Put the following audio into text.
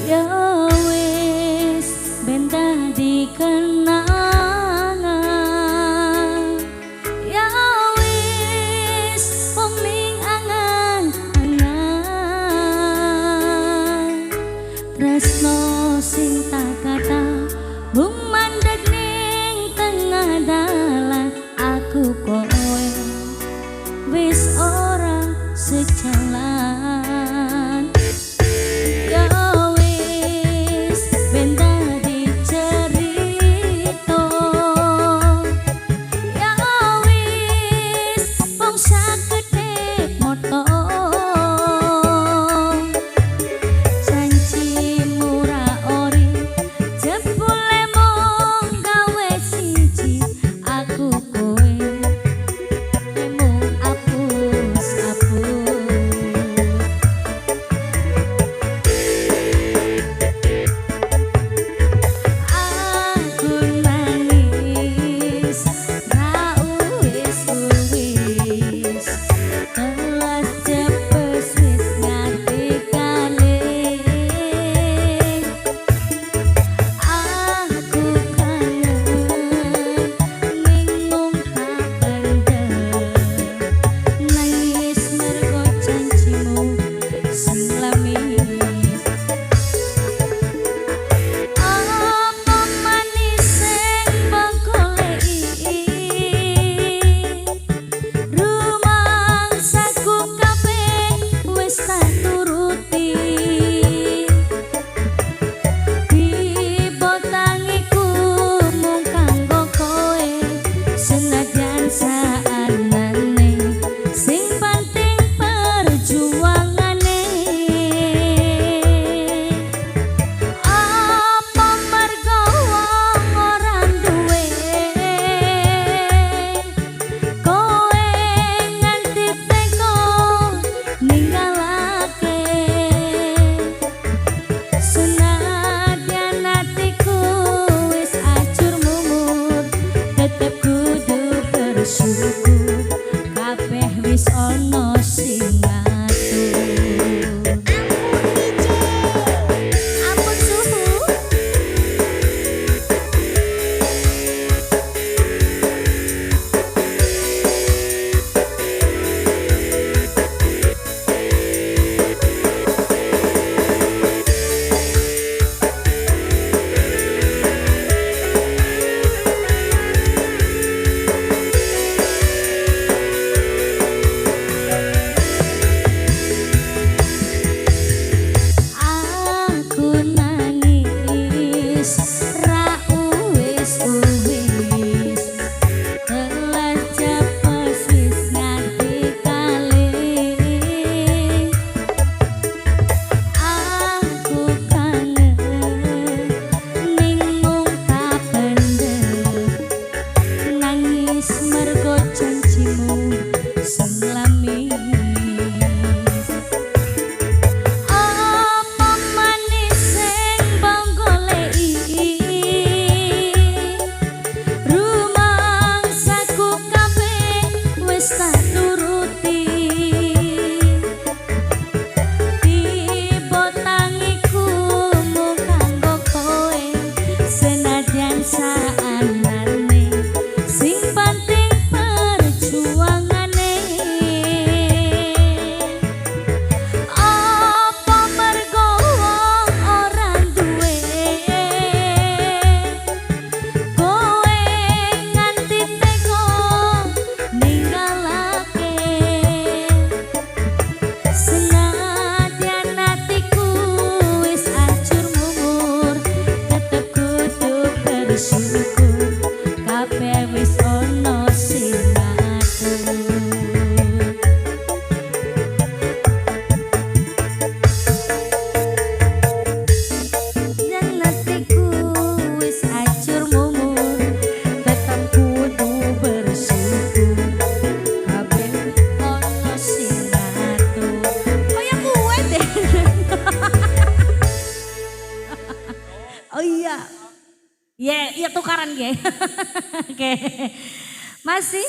Ya wis ben dadi kenangan. Ya wis wong ning angan-angan. Tresno sing tak kata mung mandeg ning tengah dalan. Aku kowe wis ora sejalan. Kabeh wis ana sing ngatur. Ampun suhu. Kabeh wis ana sing ngatur. Yen atiku wis acur mumur, tetep kudu bersyukur. Kabeh ana sing ngatur. Kaya kuwe deh. Oh iya. Iya tukaran ya. Oke. Masih